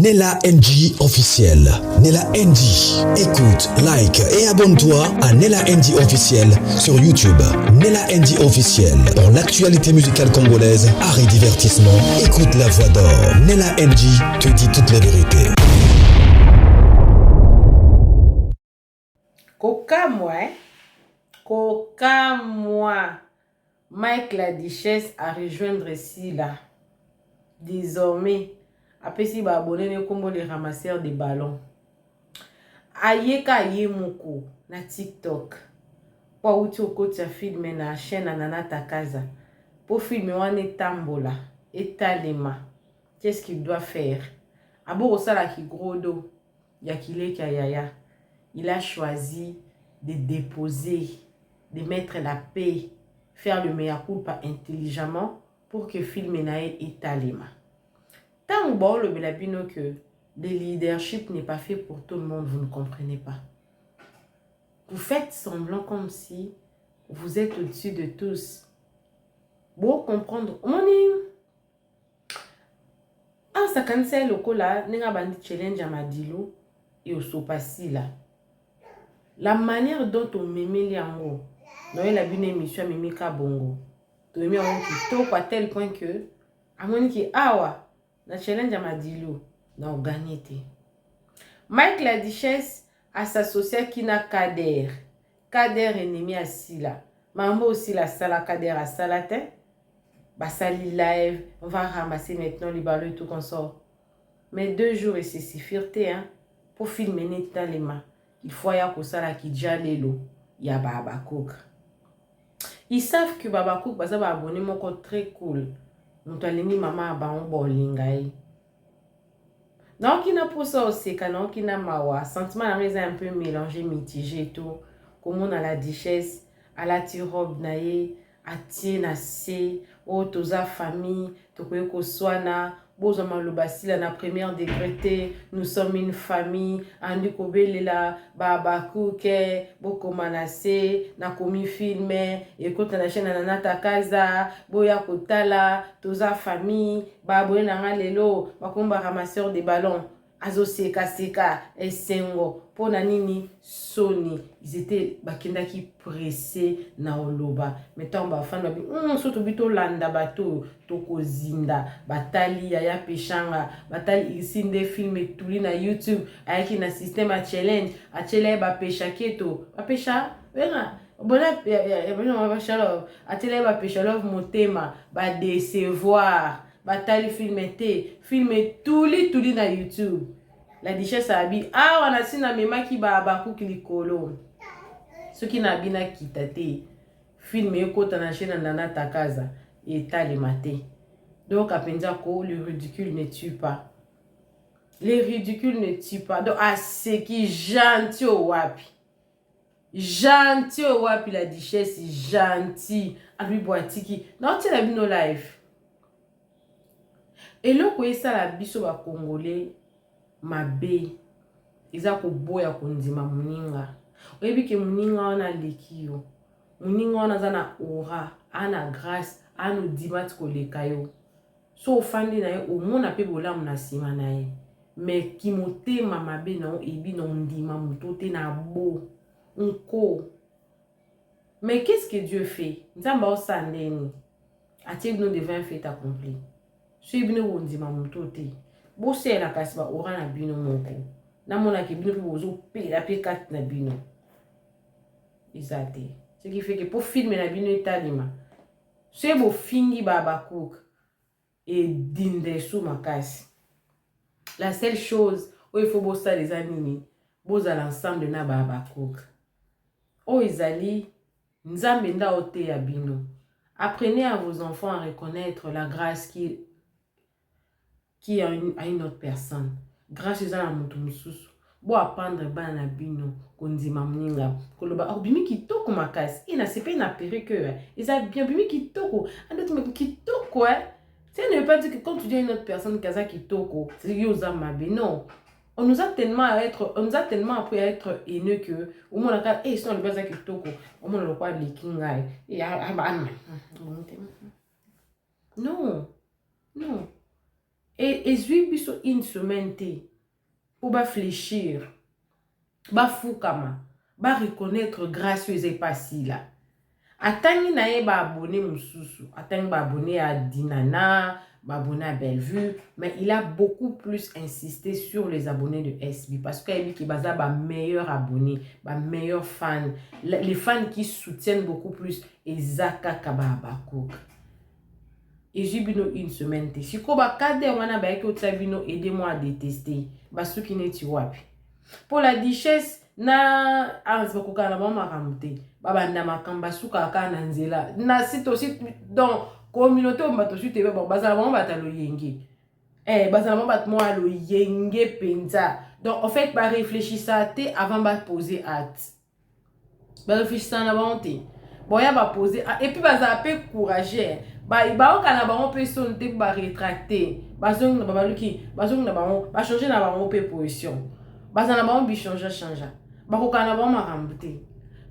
Nella NG officiel. Nella NG. Écoute, like et abonne-toi à Nella NG officiel sur YouTube. Nella NG officiel. Pour l'actualité musicale congolaise, art et divertissement, écoute la voix d'or. Nella NG te dit toutes les vérités. Coca moi. Mike la Duchesse à rejoindre ici là. Désormais, après si ba abonné ne kombo les ramasseurs de ballons. Ayeka moko na TikTok. Kwa uti okoti ya filme na chaîne Nana Takaza. Pour filmer wane tambola etalema. Qu'est-ce qu'il doit faire? Abo osala ki gros dos. Yakile yaya. Il a choisi de déposer, de mettre la paix, faire le mea culpa intelligemment pour que film nae etalema. Tant bon le belabino que le leadership n'est pas fait pour tout le monde, vous ne comprenez pas. Vous faites semblant comme si vous êtes au-dessus de tous. Bon comprendre, ça cancelle le cola, n'enga bandi challenge à Madilo et au sopasi là. La manière dont on m'aimait les amours, dans la bune émission Mimika Bongo, tu m'aimais en kitoko à tel point que, à mon qui awa, na challenge à Madilo, na gagné. Mike la Duchesse a s'associé à Kina Kader. Kader ennemi à Sila. Maman aussi la sala Kader à Salatin. Basali live, on va ramasser maintenant les ballons et tout qu'on sort. Mais 2 jours et c'est fierté, hein, pour filmer net dans les mains. Il faut y avoir qui déjà l'élo. Il y a Baba Cook. Ils savent que Baba Cook va abonner mon code très cool. Nous t'allons maman à un bolingaï. Non, qui n'a pas ça aussi, non, qui n'a mawa. Sentiment un peu mélangé, mitigé et tout. Comme on a la Duchesse, à la tirobe naïe, à tienase, au toza famille, tokoye koswana. Bozoma lobasila na première décrété, nous sommes une famille, andi kobelela, baba kuke, boko manase, na komi filme, ekota na chaîne Nana Takaza, boya kotala, toza famille, baboye na lelo, bakomba ramasseur de ballons, azo seka, esengo, pona nini, soni, ils étaient bakendaki pressés na oloba, mettons ba fan babi, soto bito landa bato, toko zinda, batali yaya peshanga, batali isinde film etuli na YouTube, ayaki na système a challenge, a challenge ba pesha keto, ba pesha, venga, bona ba pesha love, a challenge ba pesha love motema, ba décevoir, batali film tuli na YouTube. La Duchesse a dit, on a sina mema ki ba abaku kilikolo. Ce qui n'a bina kitate, film ekota na chaîne Nana Takaza, et tali maté. Donc, à Penzako, le ridicule ne tue pas. Les ridicules ne tuent pas. Donc, c'est qui gentil au wapi. Gentil au wapi, la Duchesse, gentil. À lui, boitiki. Non, tu l'as vu nos live. Et là, quoi, ça, la biso ba Congolais, ma bé. Ils ont boya kondima muninga. Oyebi ke muninga wana lekiyo. Muninga wana zana aura, ana grâce, ana dimat koleka yo. So fandi na ye omona pe bolamu na sima na ye. Mais ki motema mabe na ebi na ndima mutote na bo. Nko. Mais qu'est-ce que Dieu fait? Nzamba osandeni. Atie bino devant fait accompli. So bino ndima mutote. Bo se la kasiba ora na bino moko. Na mona ki bino pe bozo pe la pe kat na bino. Izate. Ce qui fait que pour filmer na bino etalima. So bo fingi Baba Cook. Et dinde sous ma casse. La seule chose où il faut bosser les animés, bosser l'ensemble de na Baba Cook. Oh Isali, nzambenda ote yabino. Apprenez à vos enfants à reconnaître la grâce qui est à une autre personne. Grâce à la mutumsusu. Bo apprendre bana bino kondima mninga koloba bimi kitoko makasi ina sepe na perike ils bien bimi kitoko andoto me kitoko ça ne veut pas dire que quand tu dis à une autre personne kaza kitoko c'est yoza mabe non on nous a tellement appris à être haineux que au moins la carte sinon le baza kitoko au moins le quoi likinga et non et zui biso une semaine te pour réfléchir ba fukama ba reconnaître gracieuse et pas là atangi na ye ba abonné mususu atangi ba abonné à Dinana ba abonné à Bellevue mais il a beaucoup plus insisté sur les abonnés de SB parce qu'il a dit qu'il baza ba meilleur abonné ba meilleur fan les fans qui soutiennent beaucoup plus ezaka kaba bakok et j'ai bino une semaine te siko ba kade wana ba yeke otabino aidez-moi à détester ba suki neti wapi pour la duchesse na bakoka na bango makambo te babanda makambo basuka kaka na nzela na site aussi donc communauté oyo bato osi tebe bazala bango bato aloyenge bazala bango bato moko aloyenge mpenza donc en fait baréfléchissa te avant baposer acte baréfléchissa na bango te boya baposer et puis bazala mpe courageux baoka na bango mpe soni te baretracte bazongi na babaluki bazongi na bango bachange na bango mpe position bazala bango bichangea bakoka na bango makambo te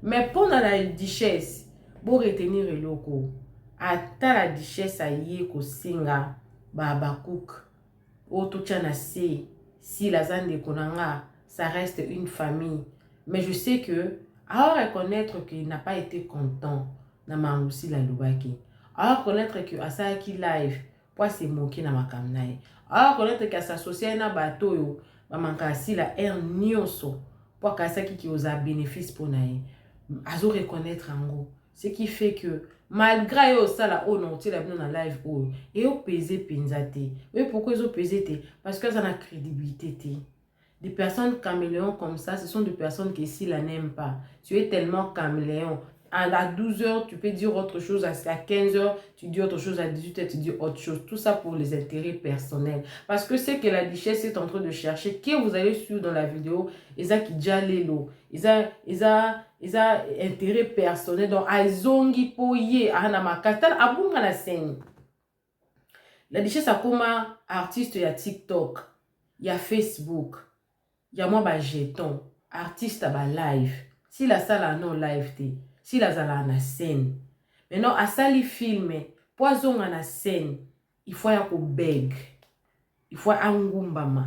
mais mpona la duchesse bo retenir eloko ata la duchesse aye kosenga babakuk oyo totya na se si laza ndeko na nga ça reste une famille mais je sais que à reconnaître qu'il n'a pas été content na mangusi la lobaki à reconnaître que asalaki live po asemoki na makambo na ye à reconnaître que asasociai na bato oyo bamanka asila aire nyonso po akasaki ki oza bénéfice pour na ye azo reconnaître yango ce qui fait que malgré yo osala oyo na otiela bino na live oyo eyopese mpenza te oyo pourquoi ezopese te parce que aza na crédibilité te des personnes caméléons comme ça ce sont des personnes qui si la n'aiment pas tu es tellement caméléon à 12 h, tu peux dire autre chose. À 15 h, tu dis autre chose. À 18 h, tu dis autre chose. Tout ça pour les intérêts personnels. Parce que c'est que la duchesse est en train de chercher. Qui vous allez suivre dans la vidéo, ils ont qui déjà l'élo. Ils ont intérêt personnel. Donc, ils ont qui poye à Hanamakatan, à Bunga la scène. La duchesse a comme artiste, il y a TikTok, il y a Facebook, il y a moi, bah, jeton, artiste, bah, live. Si la salle a non live, si la zala na scène. Maintenant, à ça les films, poison na scène, il faut y avoir beg. Il faut angumbama.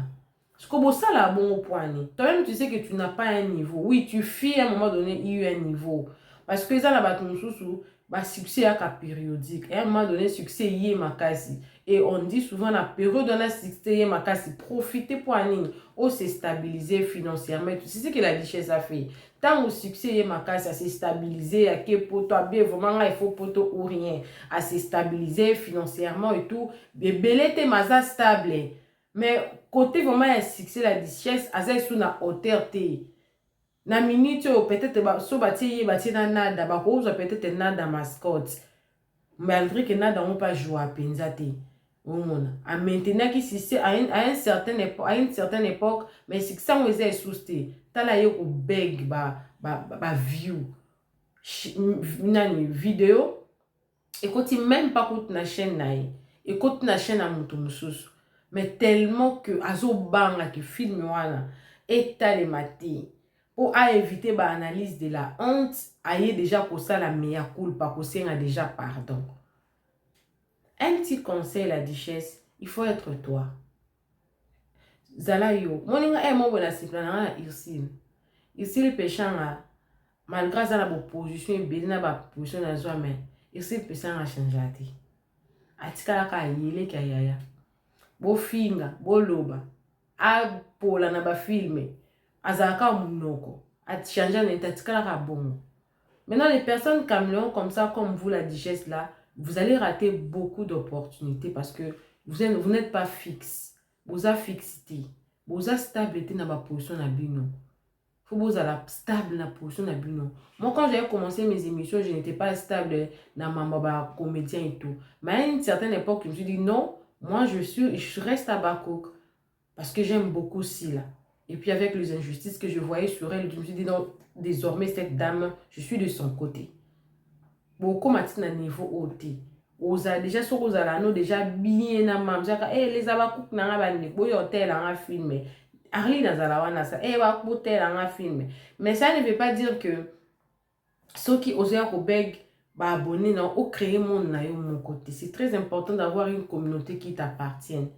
Parce que ça là bon au point. Toi-même tu sais que tu n'as pas un niveau. Oui, tu fais à un moment donné il y a un niveau. Parce que ça là bas ton sous bah succès à périodique. Et à un moment donné succès y est makasi. Et on dit souvent la période de la succès y est makasi. Profitez pour aller au se stabiliser financièrement. Tu sais ce que la richesse a fait. Tant au succès y est makasi à se stabiliser à quel poto bien vraiment il faut poto ou rien à se stabiliser financièrement et tout. Bébé t'es maza stable. Mais côté vraiment un succès la richesse à ça sous na hauteur té. Na minute peut-être so bati na nada ba ko peut-être nada mascotte. Malgré que nada on pas jouer à penzate. À maintenant qui si c'est à une certaine époque mais c'est que ça on est sousté. Tala yo ko beg ba view. Nani vidéo écoute même pas contre na chaîne naï. Écoute na chaîne à mutu mususu. Mais tellement que azo banga qui film wana étalé maté pour éviter l'analyse de la honte aille déjà pour ça la meilleure culpa pour ça a déjà pardon. Un petit conseil la duchesse, il faut être toi. Zala yo, moninga mon bona siplana na Irsile pechanga malgré ça la position bien na ba position na zo mais Irsile pechanga changer atikala ka yele ka yaya. Bo finga, bo loba, a pola na ba filme, azaka munoko, a changer n'etatikala ka bongo. Maintenant, les personnes comme ça, comme vous, la duchesse là, vous allez rater beaucoup d'opportunités parce que vous n'êtes pas fixe. Vous avez fixité, vous avez stabilité dans la position na bino. Faut vous avez stable dans la position na bino. Moi, quand j'avais commencé mes émissions, je n'étais pas stable dans ma comédien et tout. Mais à une certaine époque, je me suis dit non. Moi, je reste à Bakok parce que j'aime beaucoup Sila. Et puis avec les injustices que je voyais sur elle, je me suis dit non, désormais cette dame, je suis de son côté. Beaucoup maintenant niveau haute. Oza déjà sur Ozalano déjà bien na mam. Les Abakouk na ngabani boy hôtel en film. Arli na zalawana ça. Wa hôtel en film. Mais ça ne veut pas dire que ceux qui osent au beg bah abonner non ou créer mon na yo mon côté. C'est très important d'avoir une communauté qui t'appartient.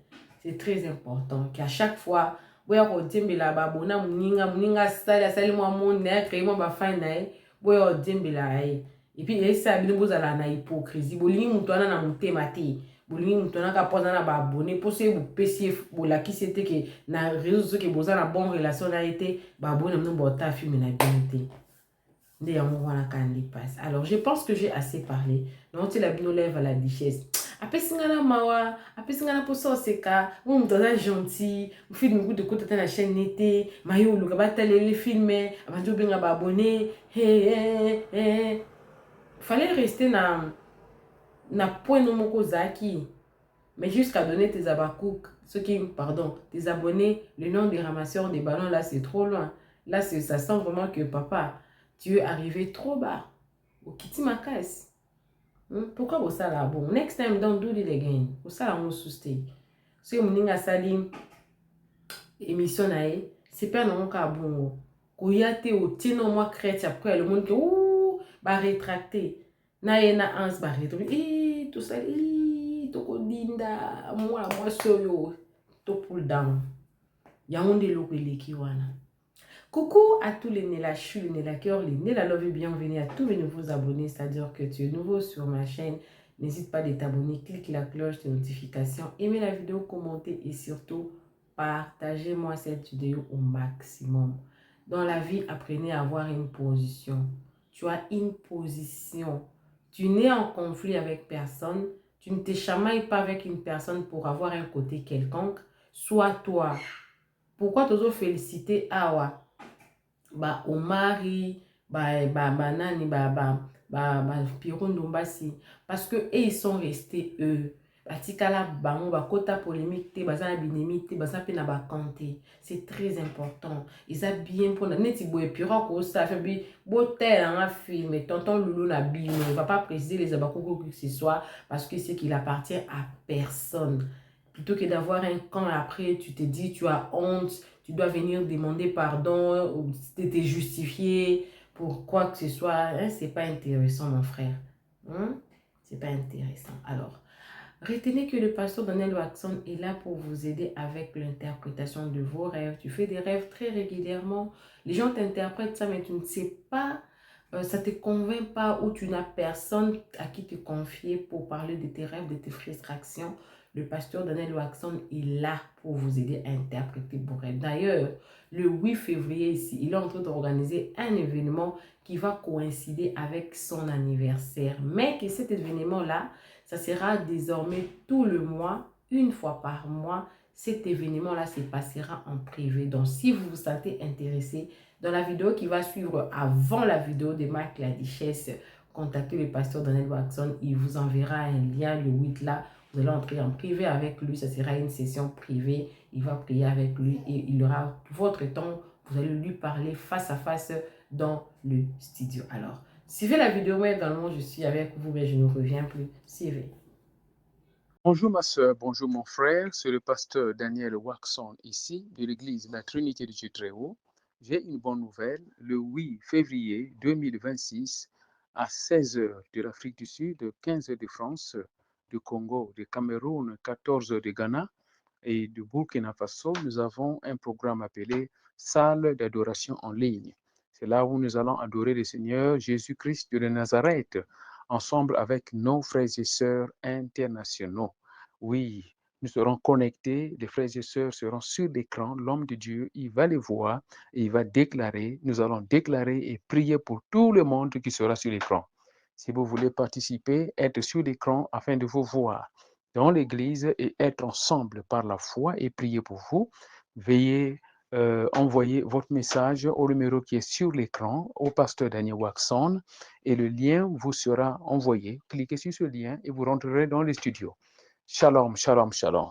c'est très important qu'à chaque fois boya kodiembela babona muninga sali mwa monde na créer mwa bafani na ye boya kodiembela ye et puis esa bino bozala na hypocrisie bolingi mutu wana na motema te bolingi mutu wana ka poza na baabone mpo so ye bopesi ye bolakisi ete ke na réseau sociaux ke boza na bonne relation na ye te baabone mino bota filme na bino te nde yango wana kandi passe. Alors je pense que j'ai assez parlé donc ti la bino lève à la duchesse apesingana mawa apesingana poso oseka mo mutu aza gentil film kutu kutu ata na chaîne nete maye oluka batalele filme abandi obenga baabone fallait rester na point no moko ozalaki mais jusqu'à donner tes abakouk tes abonnés le nom des ramasseurs des ballons là c'est trop loin là ça sent vraiment que papa tu es arrivé trop bas au kiti makas. Pourquoi vous ça là bon next time don't do it again vous ça là on sustain so muninga sali émission nae c'est pas non ka bon ko yate au tino moi crête après le monde que ouh ba rétracter na yena ans ba rétracter tout ça to ko dinda moi soyo to pull down ya onde lokeleki wana. Coucou à tous les Nela Chou, les Nela Cœur, les Nela Love et bienvenue à tous mes nouveaux abonnés. C'est-à-dire que tu es nouveau sur ma chaîne. N'hésite pas de t'abonner, clique la cloche de notification, aimez la vidéo, commentez et surtout partagez-moi cette vidéo au maximum. Dans la vie, apprenez à avoir une position. Tu as une position. Tu n'es en conflit avec personne. Tu ne te chamailles pas avec une personne pour avoir un côté quelconque. Sois toi. Pourquoi t'oses féliciter Awa? Ba Omari, nani, Piron Dombasi, parce que ils sont restés eux. Batikala bango bakota polémique te bazana binemi te bazana pe na bakanté. C'est très important. Ils a bien pour neti boye Piron ko ça fait bi botel en film et tonton Loulou na bi ne va pas préciser les abakoko que ce soit parce que c'est qu'il appartient à personne. Plutôt que d'avoir un camp après, tu te dis, tu as honte, tu dois venir demander pardon, ou te justifier pour quoi que ce soit. Hein? C'est pas intéressant, mon frère. Hein? C'est pas intéressant. Alors, retenez que le pasteur Daniel Waxon est là pour vous aider avec l'interprétation de vos rêves. Tu fais des rêves très régulièrement. Les gens t'interprètent ça, mais tu ne sais pas, ça ne te convainc pas ou tu n'as personne à qui te confier pour parler de tes rêves, de tes frustrations. Le pasteur Daniel Waxon est là pour vous aider à interpréter vos rêves. D'ailleurs, le 8 février ici, il est en train d'organiser un événement qui va coïncider avec son anniversaire. Mais que cet événement-là, ça sera désormais tout le mois, une fois par mois. Cet événement-là se passera en privé. Donc, si vous vous sentez intéressé, dans la vidéo qui va suivre avant la vidéo de Marc la Duchesse, contactez le pasteur Daniel Waxon. Il vous enverra un lien le 8 là. Vous allez entrer en privé avec lui. Ça sera une session privée. Il va prier avec lui et il aura votre temps. Vous allez lui parler face à face dans le studio. Alors, suivez la vidéo. Moi, également, je suis avec vous, mais je ne reviens plus. Suivez. Bonjour ma soeur, bonjour mon frère. C'est le pasteur Daniel Waxon ici, de l'église La Trinité du Dieu Très Haut. J'ai une bonne nouvelle. Le 8 février 2026, à 16h de l'Afrique du Sud, 15h de France, du Congo, du Cameroun, 14h de Ghana et du Burkina Faso, nous avons un programme appelé Salle d'adoration en ligne. C'est là où nous allons adorer le Seigneur Jésus-Christ de Nazareth, ensemble avec nos frères et sœurs internationaux. Oui, nous serons connectés, les frères et sœurs seront sur l'écran, l'homme de Dieu, il va les voir et il va déclarer, nous allons déclarer et prier pour tout le monde qui sera sur l'écran. Si vous voulez participer, être sur l'écran afin de vous voir dans l'église et être ensemble par la foi et prier pour vous, veuillez envoyer votre message au numéro qui est sur l'écran, au pasteur Daniel Waxon, et le lien vous sera envoyé. Cliquez sur ce lien et vous rentrerez dans le studio. Shalom, shalom, shalom.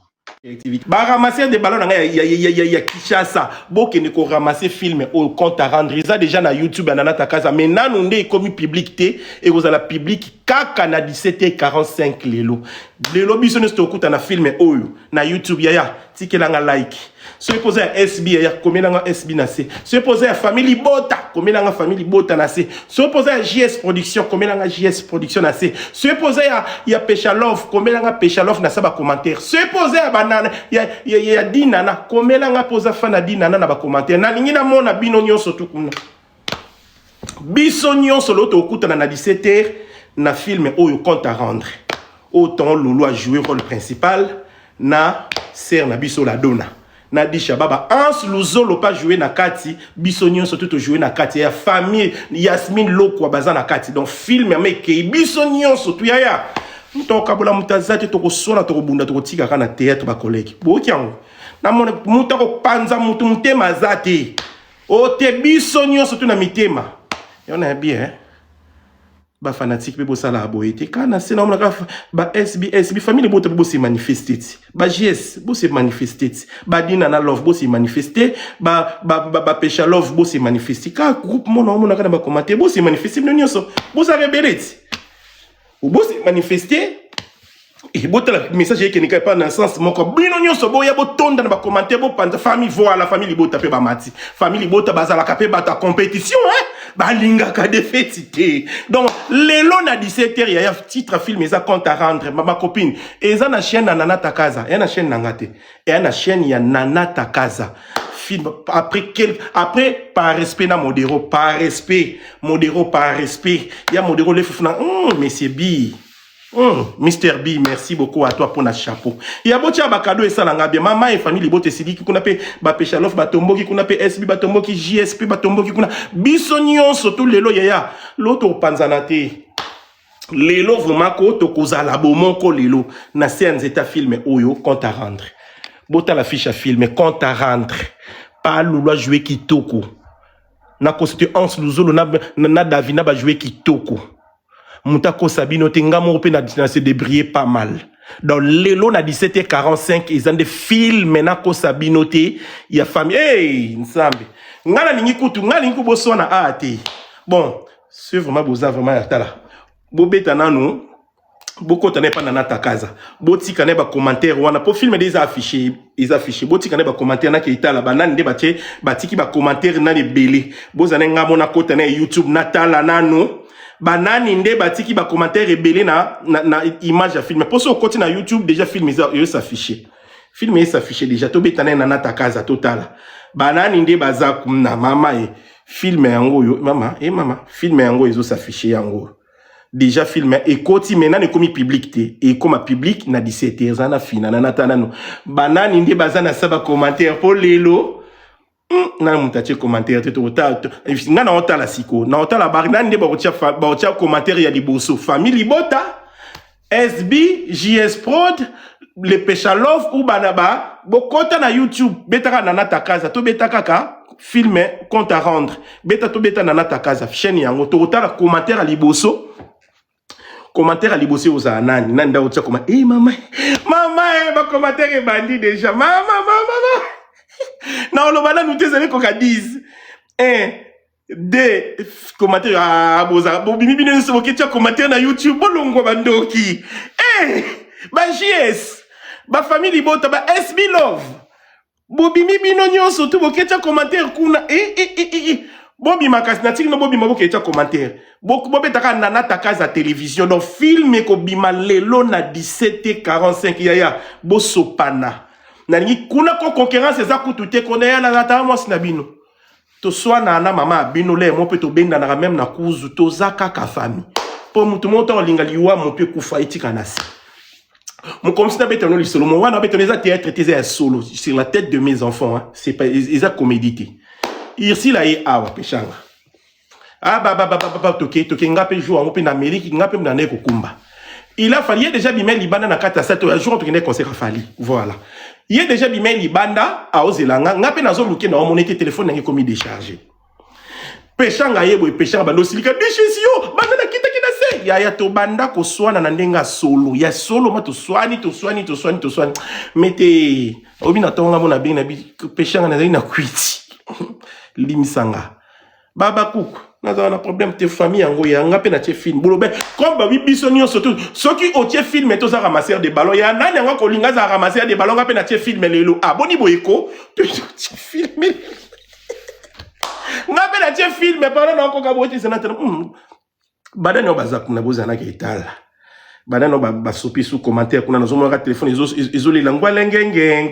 Ba ramasser des ballons ya Kinshasa boke ne ko ramasser film au compte à rendre ça déjà na YouTube na ta casa mais nanu nde comme public té et vous la public kaka na 17h45 lelo biso ne stokuta na film oyo na YouTube ya tikela nga like Se posé à SB, il y a combien de SB nassé. Se posé à Family Bota, combien de Family Bota nassé. Se posé à JS Production, combien de JS Production nassé. Se posé à Peshalov, combien de Peshalov nassé ba commentaire. Se posé à Banana, il y a Dinana, combien de posé à Fana Dinana na ba commentaire. Na lingi na mona binonyo surtout comme Bisonyon solo to okuta na 17h na film oyo compte à rendre. Autant Lolo a joué rôle principal na ser na biso la dona. Na di Shababa Ans Luzolo pas joué na kati, Bisonyon surtout joué na kati ya famille Yasmine Loko baza na kati. Donc film meke Bisonyon surtout ya. Muto kabula mutazate to ko sona to ko bunda to ko tika kana théâtre ba collègue. Bo kyango. Na mona muta ko panza mutu mutema zate. O te Bisonyon surtout na mitema. Y'en a bien, ba fanatique be bosala aboyete kana c'est normal ba SB famille bote bo se manifester ba JS bo se manifester ba Dinana Love bo se manifester ba Pesha Love bo se manifester ka groupe mon na kana ba commenter bo se manifester non so bo sa rebelle ou bo se manifester et bote la message qui n'est pas dans le sens mon ko bino nyonso bo ya bo tonda na ba commenter bo panta famille voix la famille bota pe ba mati famille bota bazala ka pe ba ta compétition hein ba linga ka défaitité donc lelo na 17h il y a titre film eza compte à rendre ma copine eza na chaîne na Nana Takaza et na chaîne na ngate et na chaîne ya Nana Takaza film après par respect na modéro par respect il y a modéro le fufuna monsieur B Mr. B, merci beaucoup à toi pour notre chapeau. Il y a beaucoup de cadeaux et ça l'a bien. Maman et famille bote sidi qui qu'on appelle Peshalov batombo qui qu'on appelle SB batombo qui JSP batombo qui qu'on a bisonyon surtout lelo yaya l'autre panzanate lelo vraiment ko to kozala bomon ko lelo na séance état filmé oyo compte à rendre. Bota la fiche à filmer compte à rendre. Pas lolo jouer kitoko. Na constitué Ans Luzolo na Davina ba jouer kitoko. Moutako Sabino Tengamo na se débriller pas mal. Dans l'élo na 17h45 ils ont des films maintenant ko Sabino te il y a famille hey nsambe ngala ningi kutu ngala ningi bosona ate bon c'est vraiment boza vraiment yatala bobeta nanu boko tane pa Nana Takaza boti kane ba commentaire wana po film des affichés boti kane ba commentaire na ke itala banani de batie batiki ba commentaire na les belé bozana ngamo na kota na YouTube natala nanu banani nde batiki ba commentaire rebelle na image à film. Pour ça côté na YouTube déjà film ils s'afficher. Film ils s'afficher déjà to betane Nana Takaza total. Banani nde baza na mama e film yango yo mama film yango ils s'afficher yango. Déjà film et côté maintenant ne comme public té et comme public na 17h za na fina na tanano. Banani nde baza na saba commentaire pour lelo. Na mutache commentaire to tato nga na ota la siko na ota la barina nde ba otia commentaire ya liboso famille bota SB JS Prod le Peshalov ou banaba bokota na YouTube betaka Nana Takaza to betaka ka filmer compte à rendre beta to beta Nana Takaza chaîne yango to ota la commentaire à liboso aux anani nanda otia comment maman ba commentaire bandi déjà maman non, le banane nous t'es allé qu'on dise. 1, 2, commentaire à Boza. Bon, bimi bine se moquer tu as commentaire na YouTube. Bon, longo bandoki. Ba JS. Ba famille bota ba SB Love. Bon, bimi bino nyon surtout moquer tu as commentaire kuna. Bon, bima kasnatik no bobi mabo que tu as commentaire. Bon, bobe taka Nana Takaza télévision. Donc, film ko bima lelo na 17h45 yaya. Bo sopana. Nani kuna ko concurrence eza kutute kona ya na ta moi sinabino to soit na mama bino le mo pe to benda na même na kuzu to zaka ka famille po mutu monta olinga liwa mo pe kufa itika nasi mon comme ça bête no li solo mo wana bête les théâtre était solo sur la tête de mes enfants hein. C'est pas ils a comédité ici là et awa pechanga toke ngape jour on pe na Amérique ngape na ne kokumba il a fallu déjà bimel libana na kata 7 jours on tourner concert fali voilà. Il y a déjà bimel libanda a ozelanga ngape nazo luke na monete téléphone na komi décharger pechanga yebo pechanga bando silika déchisio banda na kita se ya to banda ko swana na ndenga solo ya solo ma to swani mete obina tonga mona bina bi pechanga na kwiti limisanga baba kuku naza na problème te famille yango ya nga pe na tie film bolobe comme ba biso nyo surtout soki o tie film to za ramasser des ballons ya nani nga ko linga za ramasser des ballons nga pe na tie film lelo ah boni boyeko to tie film nga pe na tie film pendant na ko ka boti sénateur badani o bazak na bozana ke itala badani o ba sopi sous commentaire kuna nazo mona téléphone izoli la ngwelengenge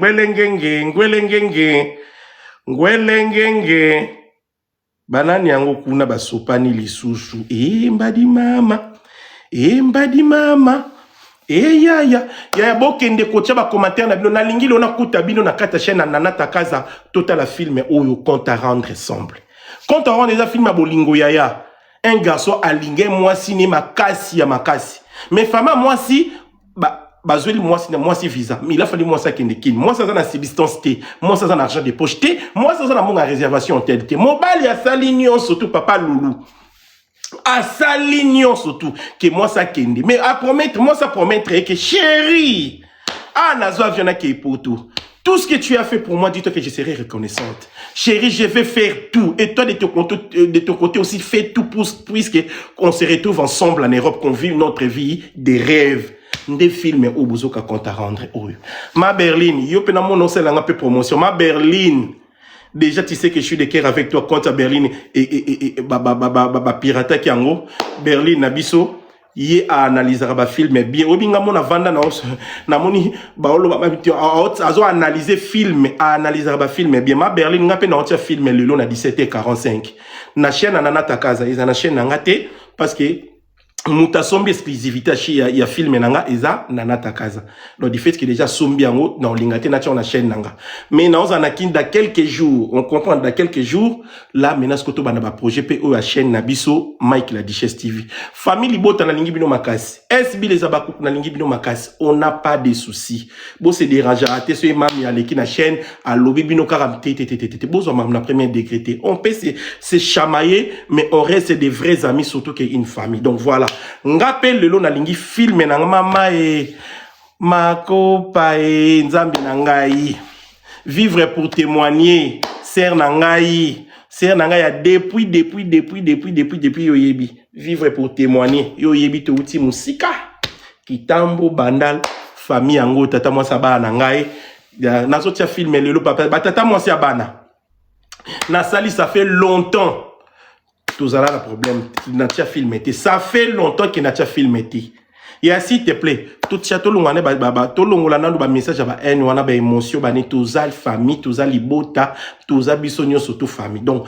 banani yango kuna basopani lisusu mbadi mama ya bokende kotia ba commentaire na bino na lingi lona kuta bino na kata chaîne na Nana Takaza total film oyo compte à rendre ensemble compte à rendre des films à bolingo yaya un garçon alingue moi si makasi ya makasi mais fama moi si bazoli moi si visa mais il a fallu moi ça kende kin moi ça na substance T moi ça na argent de poche T moi ça na mon réservation tel T mobile ya salignon surtout papa loulou à salignon surtout que moi ça kende mais à promettre moi ça promettre que chérie nazo aviona ke pour tout ce que tu as fait pour moi, dis-toi que je serai reconnaissante. Chérie, je vais faire tout. Et toi, de ton côté aussi, fais tout puisque on se retrouve ensemble en Europe, qu'on vit notre vie des rêves. Des films où vous avez compte à rendre. Ma Berline, yo pena mon c'est la peu promotion. Ma Berline, déjà tu sais que je suis de cœur avec toi contre à Berline et pirata qui en haut. Berline, Nabiso. Yé a analyser ba film bien obinga mona vanda na moni ba olo ba azo analyser film a analyser ba film bien ma Berlin ngape na otia film lelo na 17h45 na chaîne Nana Takaza ils na chaîne ngate parce que muta sombi exclusivité ya film nanga eza Nana Takaza donc du fait que déjà sombi yango na lingate na tia na chaîne nanga mais na oza na kinda quelques jours on comprend dans quelques jours là menace koto bana ba projet PO à chaîne na biso Mike la Duchesse TV famille bota na lingi bino makasi SB les abakou na lingi bino makasi on n'a pas de soucis bo se déranger até ce mami à l'équipe na chaîne à lobby bino karam tététété bozo mam na premier décrété on peut se chamailler mais on reste des vrais amis surtout qu'une famille donc voilà ngapel lelo na lingi filme na mama makopa nzambe na ngai vivre pour témoigner ser na ngai ya depuis yo yebi vivre pour témoigner yo yebi to uti musika kitambo bandal famille yango tata moi saba na ngai na sotia filme lelo papa tata moi sia bana na sali ça fait longtemps tous à la problème n'a pas filmé ça fait longtemps qu'il n'a pas filmé et s'il te plaît tout château longane tout longola na ba message ba haine wana ba émotion ba ni tous al famille tous al libota tous abisonyo surtout famille donc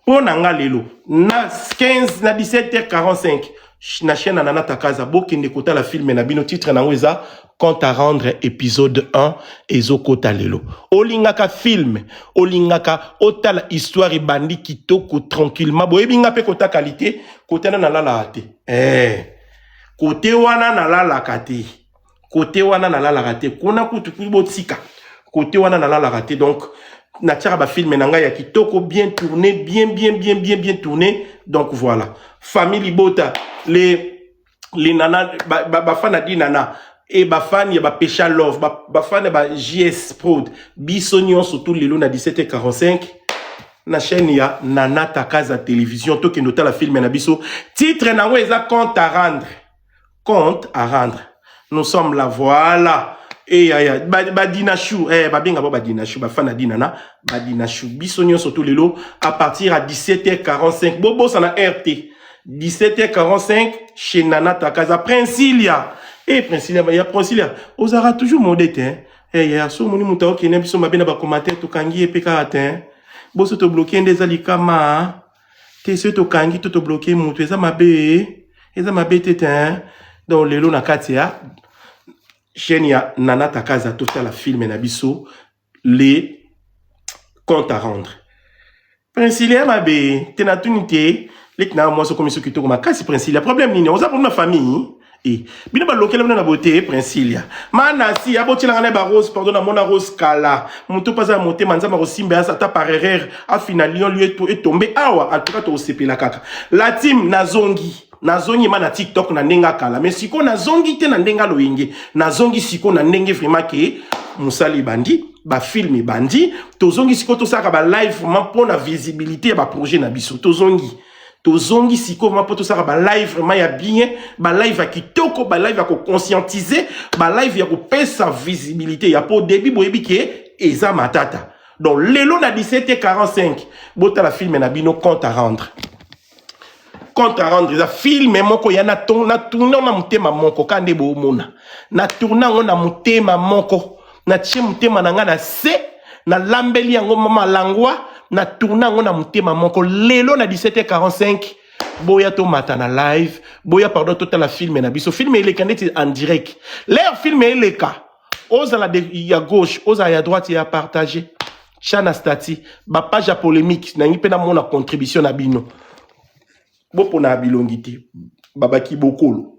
pour nanga lelo na 15 na 17h45 na chaîne Nana Takaza bokende kota la film na bino titre na ngweza compte à rendre épisode 1 ezokota lelo olingaka film olingaka otala histoire ebandi kitoko tranquillement boyebinga pe kota qualité côté na lala ate côté wana na lala kate côté wana na lala kate kuna kutu kubotika côté wana na lala kate donc na tira ba film na nga ya kitoko bien tourné bien tourné donc voilà famille bota les nana ba fana di nana et ba fan ya ba Pesha Love ba fan ba JS Prod bisonyon surtout lelo na 17h45 na chaîne ya Nana Takaza télévision to ke nota la film na biso titre na ngo eza compte à rendre nous sommes là voilà et ya badinachou babinga ba badinachou ba fan dinana badinachou bisonyon surtout lelo à partir à 17h45 bobo ça na RT 17h45 chez Nana Takaza Princilia Princilia ya Princilia ozara toujours modete ya so moni muta okene biso mabena ba commentaire to kangi epeka atin boso to bloquer ndeza likama te se to kangi to bloquer mutu eza mabe tete donc lelo na katia chaîne ya Nana Takaza total film na biso les comptes à rendre Princilia mabe tena tunité les na moi so comme ce qui to ma kasi Princilia problème nini on a pour ma famille bino ba lokel na beauté Princilia mana si aboti na ba rose pardon na mona rose kala muto paza monter manza ma rosimbe ata par erreur a finalion lui est tombé awa en tout cas to sepela kaka la team nazongi mana TikTok na ndenga kala mais siko nazongi te na ndenga loyenge nazongi siko na ndenge vraiment ke musali bandi ba film bandi tozongi siko to saka ba live vraiment pour la visibilité ba projet na biso tozongi tozongi siko vraiment pour tout ça ba live vraiment ya bien ba live ya kitoko ba live ya ko conscientiser ba live ya ko pesa visibilité ya pour début boyebi ke eza matata. Donc lelo na 17h45 bota la film na bino compte à rendre. Compte à rendre eza film moko ya na tourner na mutema moko kande bo mona. Na tourner on na mutema moko na tche mutema na nga na se na lambeli yango mama langwa na tourner on na mutema moko lelo na 17h45 boya to mata na live boya pardon total la film na biso film ele kaneti en direct l'air film ele ka oza la ya gauche oza ya droite ya partager chana stati ba page polémique na ngi pe na mona contribution na bino bopo na bilongiti babaki bokolo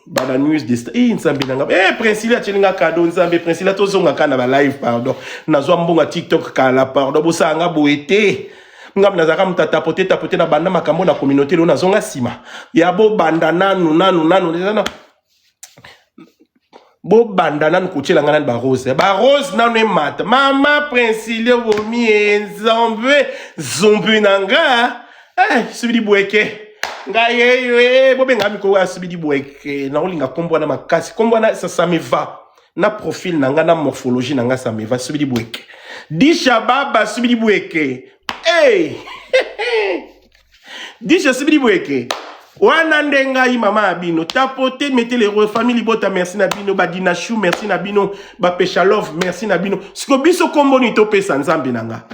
bana news de nzambe nanga Priscilla chelinga cadeau nzambe Priscilla tozonga kana ba live pardon nazwa mbonga TikTok kala pardon bosanga boete ngam nazaka mutata tapoter na banda makambo na communauté lo nazonga sima ya bo banda nanu bo banda nanu kuchela ngana ba rose nanu mata mama Priscilla vomi zombe nanga subidi bweke ngaye bobe ngami ko asibidi bweke na olinga kombo na makasi kombo na ça me va na profil nanga na morphologie nanga ça me va subidi bweke disha baba subidi bweke disha subidi bweke wana ndenga yi mama abino tapoter mettez les famille bota merci na bino badina chou merci na bino ba pesha love merci na bino siko biso kombo ni to pesa nzambe nanga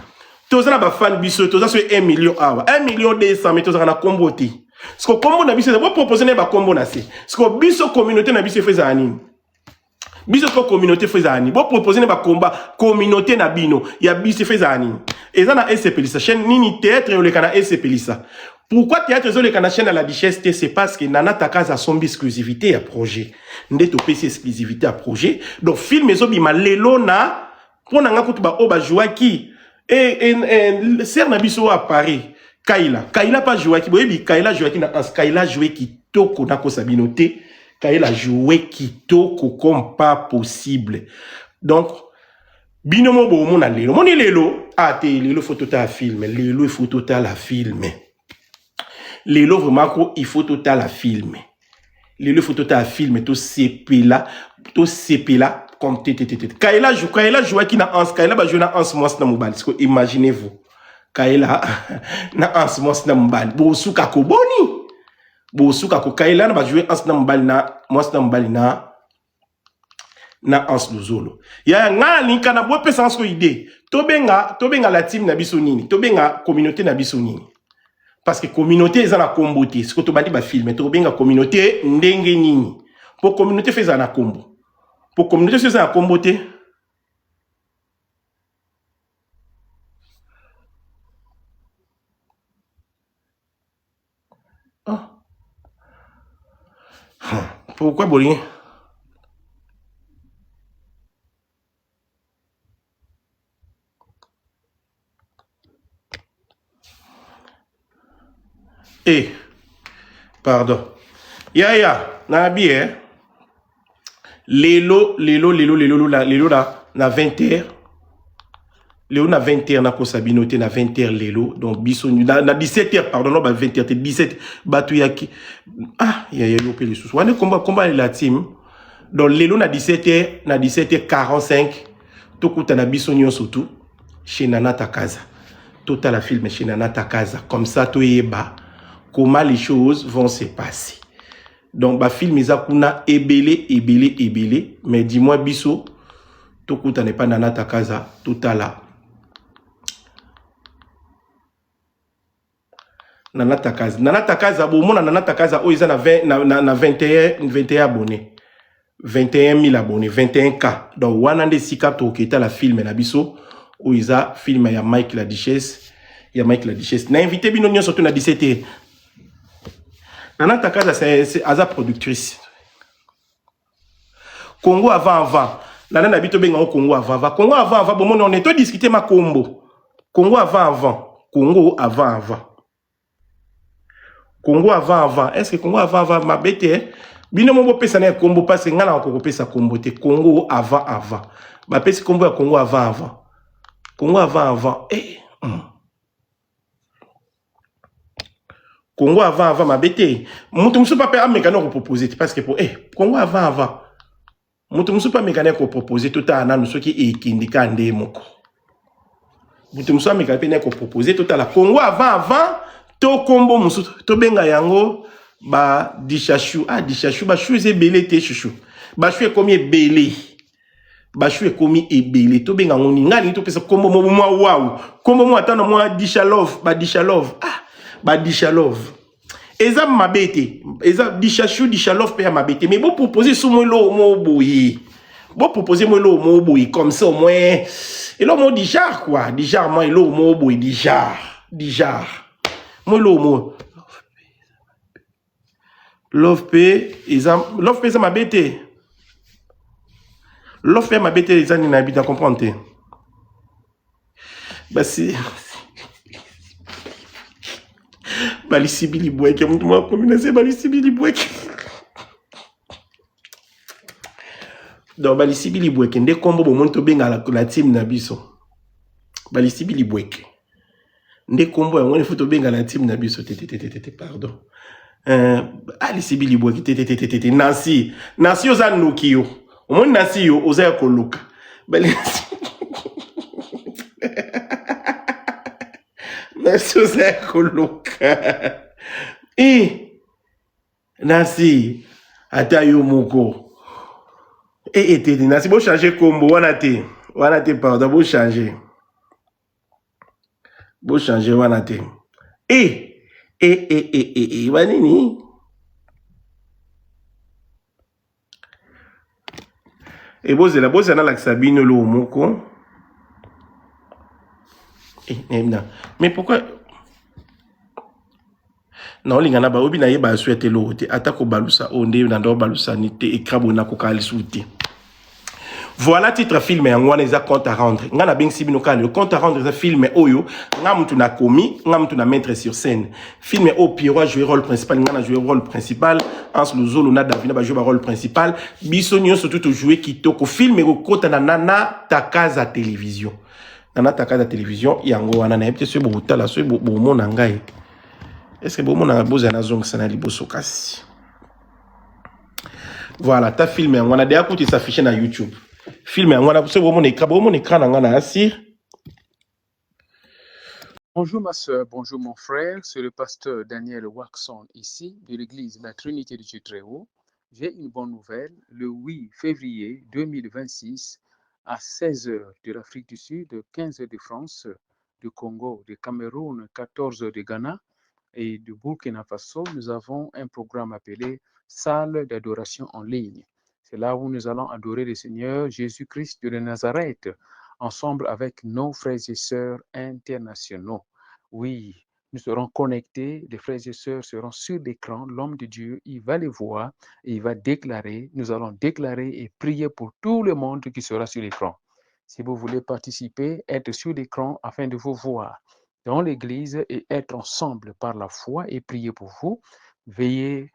tozana ba fan biso toza so 1 million awa 1 million 200 mais tozana kombo ti siko kombo na biso bo proposer na ba kombo na se siko biso communauté na biso feza anini biso ko communauté feza anini bo proposer na ba komba communauté na bino ya biso feza anini eza na SCPLisa chaîne nini théâtre yo le kana SCPLisa. Pourquoi théâtre zo le kana chaîne à la Duchesse c'est parce que Nana Takaza son exclusivité à projet ndeto PC exclusivité à projet donc film ezo bima lelo na pona nga kutu ba oba jouaki et ser na biso à Paris Kaila pas joué qui boyebi Kaila joué qui na Kaila joué qui toko na ko sabinoté Kaila joué qui toko comme pas possible donc binomo bo mona lelo moni lelo te lelo photo ta film lelo photo ta la film lelo vraiment ko il faut total la film lelo photo ta film to sepela comme Kaila joué qui na Kaila ba joué na moi na mobile imaginez-vous Kaila na ansmos na mbali bosuka ko boni bosuka ko Kaila na ba jouer ans na mbali na mos na mbali na ans luzolo ya ngani kana bo pesa ans ko idée tobenga la team na biso nini tobenga communauté na biso nini parce que communauté eza na komboté ce que to bandi ba film tobenga communauté ndenge nini pour communauté feza na kombo pour communauté feza na komboté pourquoi Bolin? Pardon. Ya, na bien. Lelo là, na 20h. Léo na 20h na ko sabinoté na 20h lelo donc biso na 17h pardon non ba 20h 17 batu yaki ya yo pe les sous wane combat la team donc lelo na 17h45 tokuta na biso nyon surtout chez Nana Takaza total la film chez Nana Takaza comme ça to yeba comment les choses vont se passer donc ba film ezakuna ebele mais dis-moi biso tokuta ne pas Nana Takaza total Nana Takaza bomona Nana Takaza o iza na 21 abonnés 21 000 abonnés 21K donc wana nde sika to keta la film na biso o iza film ya Mike la Duchesse na invité bino nyon surtout na 17h Nana Takaza c'est aza productrice Congo avant Nana nabito benga au Congo avant bomona on est to discuter ma combo Congo avant est-ce que Congo avant ma bête bino mo pesa na combo parce que ngala ko pesa combo te Congo avant ba pesa combo ya Congo avant Congo avant ma bête. Mutu musu pas père mécanique proposer parce que pour Congo avant. Mutu musu pas mécanique proposer tout à nous ce qui est kindika ndé moko. Mutu musu mécanique proposer tout à la Congo avant to combo musu to benga yango ba dichachou dichachou ba chou ze belé te chouchou. Ba chou est combien belé. Ba chou est commis belé to benga ngoni ngani to pesa combo mo wow. Combo mo atana mo dichalove ba dichalove. Eza mabete, eza dichachou dichalove pe mabete, mais bon proposer sous moi lo mo boyi. Bon proposer moi lo mo boyi comme ça au moins. Et là mo dijar quoi, dijar moi lo mo boyi dijar. Moi lo mo love pe eza mabete. Love pe mabete eza ni na bita comprendre. Bah si Balisibili Bouek, moi communauté Balisibili Bouek. Donc Balisibili Bouek, ndé combo bo monto benga la team na biso. Balisibili Bouek. Ndé combo ya ngone foto benga la team na biso pardon. Balisibili Bouek Nancy oza nokio. Omoni Nancy yo oza ya koluka. Nancy oza ya koluka. Nancy ata yo moko. Nancy bo changer combo wana te pardon bo changer wana te. Wanini? Boze na la Sabine lo moko. Mais pourquoi? Non, lingana ba obi na ye ba souhaiter lo te atako balusa onde na ndo balusa ni te ekrabo na ko kalisuti. Voilà titre film yango wana eza compte à rendre. Ngana bing sibino kale compte à rendre za film oyo nga mutu na komi, nga mutu na mettre sur scène. Film o Pierrot jouer rôle principal, ngana jouer rôle principal, Hans Luzolo na Davina ba jouer rôle principal. Biso nyonso tout jouer kitoko film ko kota na nana takaza télévision. Nana takaza télévision yango wana na yebte so bo tala so bo mona ngai. Est-ce que bon na boza na zong sana liboso kasi. Voilà, ta film yango na déjà kuti s'afficher na YouTube. Film yango na so bo mon écran na ngana asir. Bonjour ma soeur, bonjour mon frère, c'est le pasteur Daniel Waxon ici de l'église La Trinité de Dieu Très Haut. J'ai une bonne nouvelle, le 8 février 2026 à 16h de l'Afrique du Sud, 15h de France, du Congo, du Cameroun, 14h de Ghana et du Burkina Faso, nous avons un programme appelé Salle d'adoration en ligne. C'est là où nous allons adorer le Seigneur Jésus-Christ de Nazareth, ensemble avec nos frères et sœurs internationaux. Oui, nous serons connectés, les frères et sœurs seront sur l'écran, l'homme de Dieu, il va les voir et il va déclarer, nous allons déclarer et prier pour tout le monde qui sera sur l'écran. Si vous voulez participer, être sur l'écran afin de vous voir dans l'église et être ensemble par la foi et prier pour vous, veuillez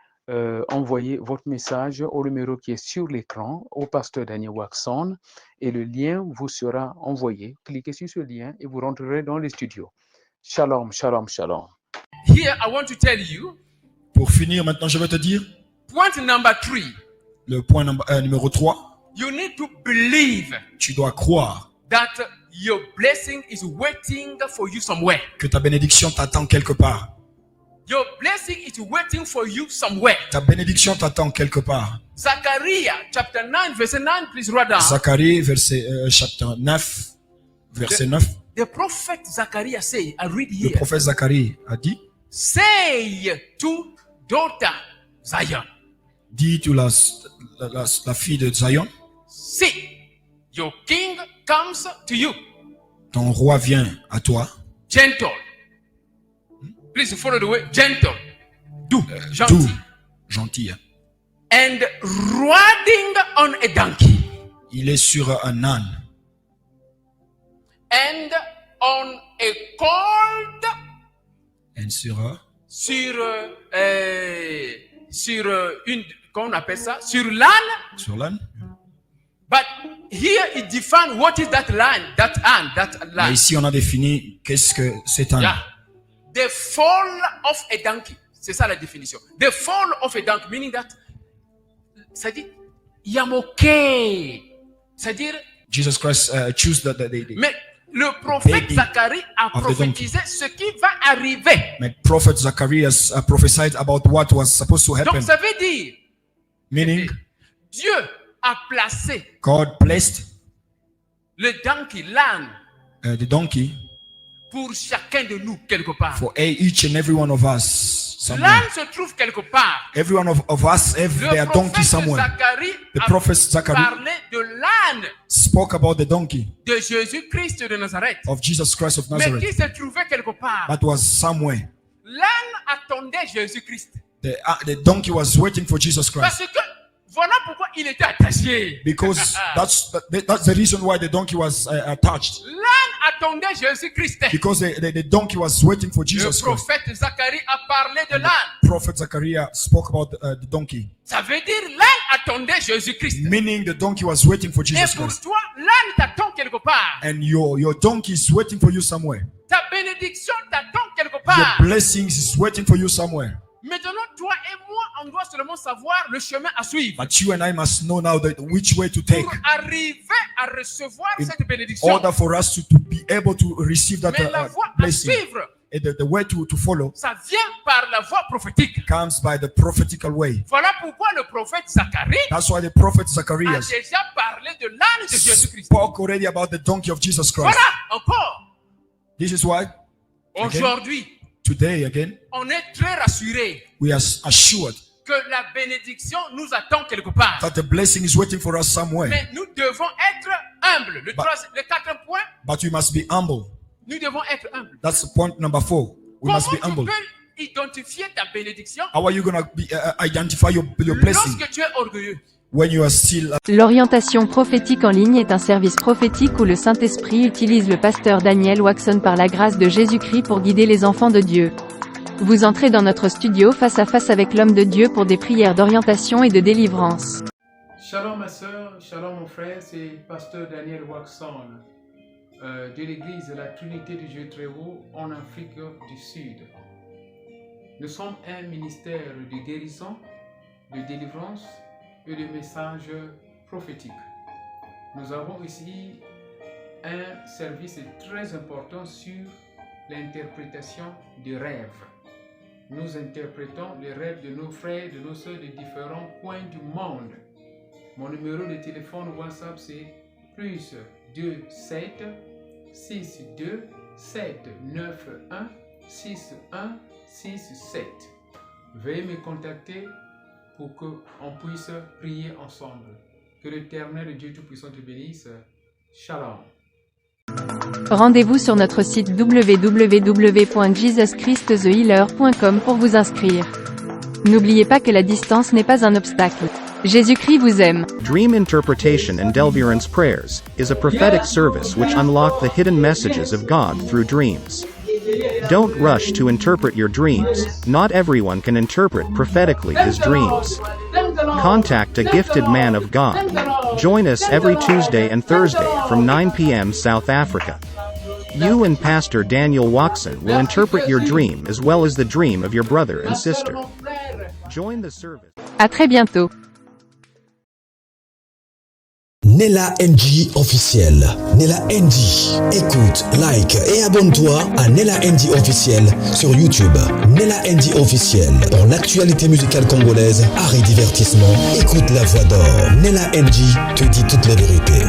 envoyer votre message au numéro qui est sur l'écran, au pasteur Daniel Waxon, et le lien vous sera envoyé. Cliquez sur ce lien et vous rentrerez dans les studios. Shalom, shalom, shalom. Here, I want to tell you. Pour finir, maintenant, je vais te dire. Point number 3. Le point numéro 3. You need to believe. Tu dois croire. That your blessing is waiting for you somewhere. Que ta bénédiction t'attend quelque part. Your blessing is waiting for you somewhere. Ta bénédiction t'attend quelque part. Zachariah chapter 9 verse 9, please write down. Zacharie chapitre 9 verset 9. The prophet Zachariah say, I read here. Le prophète Zacharie a dit. Say to daughter Zion. Dis to la fille de Zion. See, your king comes to you. Ton roi vient à toi. Gentle. Please follow the way. Gentle. Doux. Gentil. Doux. Gentil. And riding on a donkey. Il est sur un âne. And on a colt. And sur une, comment on appelle ça? Sur l'âne. Sur l'âne. But here it defines what is that line, that line. Mais ici on a défini qu'est-ce que c'est un. Yeah. The fall of a donkey. C'est ça la définition. The fall of a donkey, meaning that, c'est-à-dire, yamoke. C'est-à-dire, Jesus Christ choose the mais le prophète baby Zacharie a of the prophétisé ce qui va arriver. but prophet Zacharias prophesied about what was supposed to happen. Donc ça veut dire, Meaning, Dieu a placé God placed le donkey, l'âne, the donkey pour chacun de nous quelque part. for each and every one of us somewhere. L'âne se trouve quelque part. Every one of us have Le their donkey prophète somewhere. Zacharie The a prophet Zachary parlé de l'âne spoke about the donkey de Jésus-Christ de Nazareth. of Jesus Christ of Mais Nazareth qui se trouvait quelque part. that was somewhere. L'âne attendait Jésus-Christ. The donkey was waiting for Jesus Parce Christ que voilà pourquoi il était attaché. because that's the reason why the donkey was attached, L'âne attendait Jésus-Christ. because the donkey was waiting for Le Jesus Christ. prophète Zacharie a parlé de l'âne. Prophet Zachariah spoke about the donkey, Ça veut dire l'âne attendait Jésus-Christ. meaning the donkey was waiting for Et Jesus pour Christ, toi, l'âne t'attend quelque part. and your donkey is waiting for you somewhere. Ta bénédiction t'attend quelque Your part. blessings is waiting for you somewhere. Maintenant, toi et moi, on doit seulement savoir le chemin à suivre But you and I must know now which way to take pour arriver à recevoir in cette bénédiction. order for us to be able to receive that Mais la voie à blessing. suivre, And the way to follow ça vient par la voie prophétique. comes by the prophetical way. Voilà pourquoi le prophète Zacharie That's why the prophet a Zacharias déjà parlé de l'âne de Jésus-Christ. spoke already about the donkey of Jesus Christ. Voilà encore. This is why Aujourd'hui, today again on est très rassuré we are assured que la bénédiction nous attend quelque part. that the blessing is waiting for us somewhere. Mais nous devons être humbles. Le quatrième point, But we must be humble. nous devons être humbles. That's point number 4. We must be Comment tu humble. peux identifier ta bénédiction How are you going to identify your blessing lorsque tu es orgueilleux? when you are still L'orientation prophétique en ligne est un service prophétique où le Saint-Esprit utilise le pasteur Daniel Waxon par la grâce de Jésus-Christ pour guider les enfants de Dieu. Vous entrez dans notre studio face à face avec l'homme de Dieu pour des prières d'orientation et de délivrance. Shalom ma soeur, shalom mon frère, c'est pasteur Daniel Waxon de l'église de la Trinité du Dieu très haut en Afrique du Sud. Nous sommes un ministère de guérison, de délivrance et de messages prophétiques. Nous avons ici un service très important sur l'interprétation des rêves. Nous interprétons les rêves de nos frères, de nos soeurs de différents coins du monde. Mon numéro de téléphone WhatsApp c'est plus 27 62 791 6167. Veuillez me contacter pour qu'on puisse prier ensemble. Que l'Éternel Dieu Tout-Puissant te bénisse. Shalom. Rendez-vous sur notre site www.jesuschristthehealer.com pour vous inscrire. N'oubliez pas que la distance n'est pas un obstacle. Jésus-Christ vous aime. Dream Interpretation and Deliverance Prayers is a prophetic service which unlock the hidden messages of God through dreams. Don't rush to interpret your dreams. Not everyone can interpret prophetically his dreams. Contact a gifted man of God. Join us every Tuesday and Thursday from 9 p.m. South Africa. You and Pastor Daniel Waxon will interpret your dream as well as the dream of your brother and sister. Join the service. À très bientôt. Nella NG officiel. Nella NG. Écoute, like et abonne-toi à Nella NG officiel sur YouTube. Nella NG officiel. Pour l'actualité musicale congolaise, art et divertissement, écoute la voix d'or. Nella NG te dit toutes les vérités.